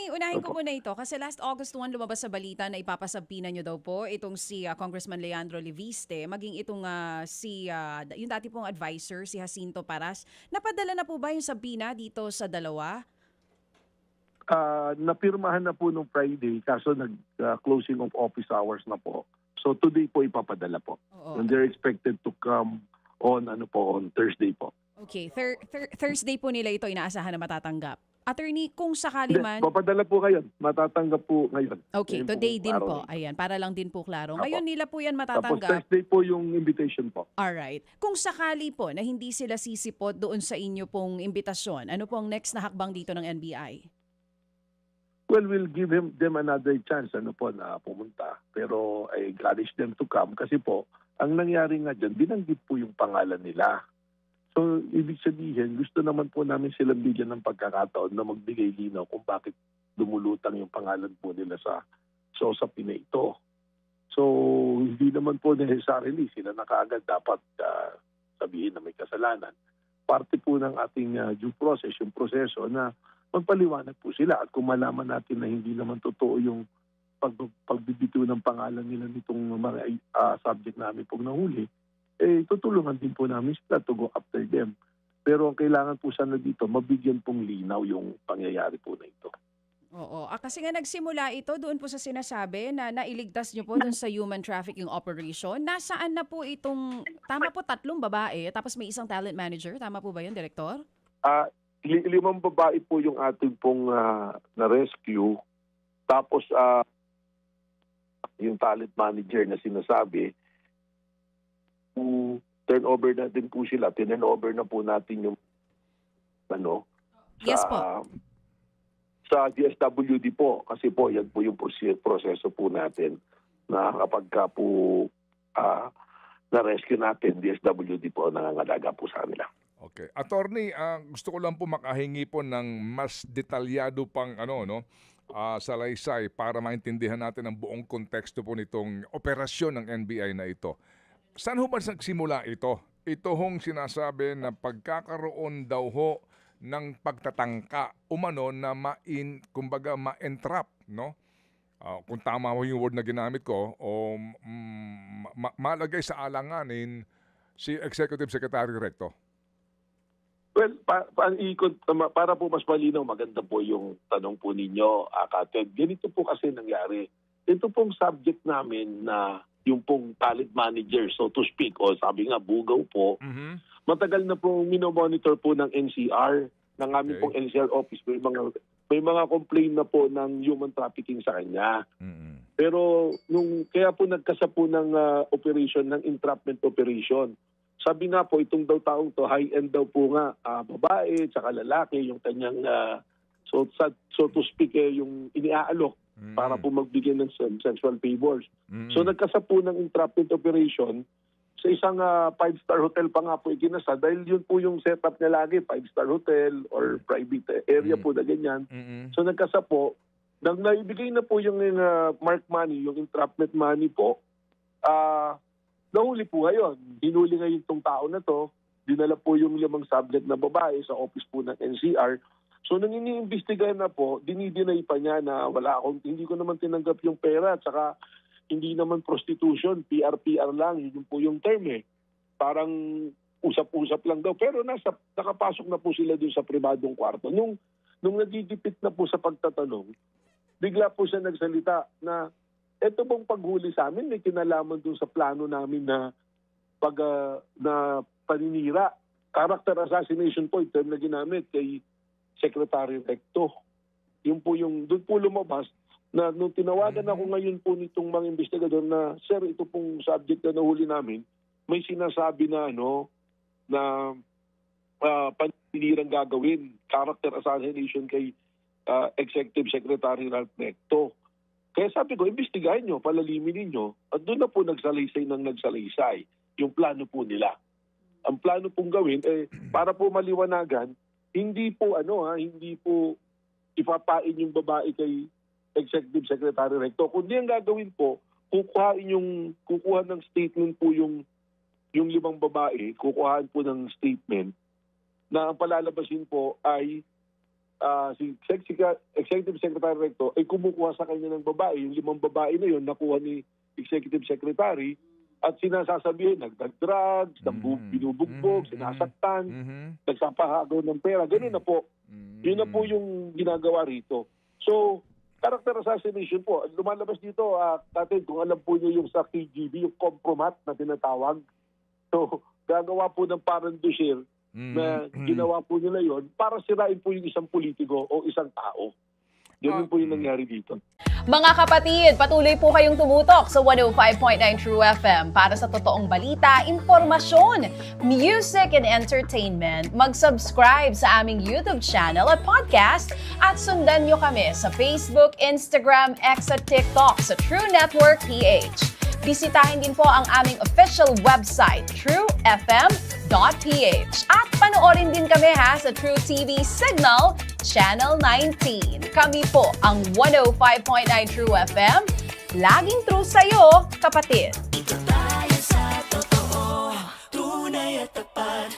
Attorney, unahin ko Opo. muna ito kasi last August 1 lumabas sa balita na ipapasabpina nyo daw po itong si Congressman Leandro Leviste, maging itong yung dati pong advisor, si Jacinto Paras. Napadala na po ba yung sabpina dito sa dalawa? Napirmahan na po nung Friday kaso nag-closing of office hours na po. So today po ipapadala po. Oo. And they're expected to come on Thursday po. Okay, Thursday po nila ito inaasahan na matatanggap. Attorney, kung sakali Hindi, man, papadala po ngayon. Matatanggap po ngayon. okay, Ngayon today pong din araw po. na ito. Ayan, para lang din po klaro. Opo. Ngayon nila po yan Tapos matatanggap. Thursday po yung invitation po. Alright. Kung sakali po na hindi sila sisipot doon sa inyo pong imbitasyon, ano po ang next na hakbang dito ng NBI? Well, we'll give them another chance na pumunta. Pero I encourage them to come kasi po, ang nangyari nga dyan, binanggit po yung pangalan nila. So, ibig sabihin, gusto naman po namin silang bigyan ng pagkakataon na magbigay linaw kung bakit dumulutang yung pangalan po nila sa usapin na ito. So, hindi naman po necessarily sila na kaagad dapat sabihin na may kasalanan. Parte po ng ating due process, yung proseso na magpaliwanag po sila at kung malaman natin na hindi naman totoo yung pagbibitiw ng pangalan nila nitong mga subject namin pong nahuli, tutulungan din po namin sila to go after them. Pero ang kailangan po sana dito, mabigyan pong linaw yung pangyayari po na ito. Oo. Kasi nga nagsimula ito doon po sa sinasabi na nailigtas nyo po doon sa human trafficking operation. Nasaan na po itong, tama po, 3 babae, tapos may isang talent manager. Tama po ba yun, Direktor? 5 babae po yung ating pong na-rescue. Tapos yung talent manager na sinasabi, turnover na din po sila. Turnover na po natin yung Yes po. sa DSWD po. Kasi po, yan po yung proseso po natin na kapag ka po na-rescue natin, DSWD po ang nangangalaga po sa kanila. Okay. Attorney, gusto ko lang po makahingi po ng mas detalyado pang salaysay para maintindihan natin ang buong konteksto po nitong operasyon ng NBI na ito. Saan ho ba nagsimula ito? Ito hong sinasabi na pagkakaroon daw ho ng pagtatangka umano na ma-entrap, no? Kung tama ho yung word na ginamit ko, o malagay sa alanganin si Executive Secretary Recto. Well, para po mas malinaw, maganda po yung tanong po ninyo, Kated. Ganito po kasi nangyari. Ito pong subject namin na yung pong talent manager, so to speak, o sabi nga, bugaw po, matagal na po minomonitor po ng NCR, ng aming pong NCR office. May mga complaint na po ng human trafficking sa kanya. Pero kaya po nagkasa po ng operation, ng entrapment operation. Sabi nga po, itong daw taong to, high-end daw po nga, babae, tsaka lalaki, yung kanyang, so to speak, yung iniaalok para po magbigay ng sexual favors. So nagkasa po ng entrapment operation sa isang 5-star hotel pa nga po ikinasa dahil yun po yung setup niya lagi, 5-star hotel or private area po na ganyan. So nagkasa po, nang naibigay na po yung mark money, yung entrapment money po, nahuli po ngayon. Hinuli ngayon itong tao na to, dinala po yung 5 subject na babae sa office po ng NCR. So nang iniimbestigahan na po, dinidinay pa niya na hindi ko naman tinanggap yung pera at saka hindi naman prostitution, PR lang, yun po yung term Parang usap-usap lang daw. Pero nakapasok na po sila dun sa pribadong kwarto. Nung nagigipit na po sa pagtatanong, bigla po siya nagsalita na eto bang paghuli sa amin may kinalaman dun sa plano namin na na paninira. Character assassination po, yung term na ginamit kay Secretary Recto. Yun po doon po lumabas na nung tinawagan ako ngayon po nitong mga investigador na, sir, ito pong subject na nahuli namin, may sinasabi na paninirang gagawin, character assassination kay Executive Secretary Ralph Recto. Kaya sabi ko, imbestigahin nyo, palalimin ninyo, at doon na po nagsalaysay yung plano po nila. Ang plano pong gawin, para po maliwanagan, hindi po ipapain yung babae kay Executive Secretary Recto. Kundi ang gagawin po, kukuha ng statement po yung 5 babae, kukuhaan po ng statement na ang palalabasin po ay si Executive Secretary Recto ay kumukuha sa kanya ng babae. Yung 5 babae na yun, nakuha ni Executive Secretary at sinasasabihin, nagdag-drugs, binubugbog, sinasaktan, nagsapahagaw ng pera. Ganun na po. Yun na po yung ginagawa rito. So, character assassination po. Lumalabas dito, Tatay, kung alam po niyo yung sa KGB, yung compromat na tinatawag. So, gagawa po ng parandushir na ginawa po nila yon para sirain po yung isang politiko o isang tao. Ganun po yung nangyari dito. Mga kapatid, patuloy po kayong tumutok sa 105.9 True FM para sa totoong balita, impormasyon, music and entertainment. Mag-subscribe sa aming YouTube channel at podcast at sundan nyo kami sa Facebook, Instagram, X at TikTok sa True Network PH. Bisitahin din po ang aming official website, truefm.ph. At panoorin din kami sa True TV Signal, Channel 19. Kami po ang 105.9 True FM. Laging true sa'yo, kapatid.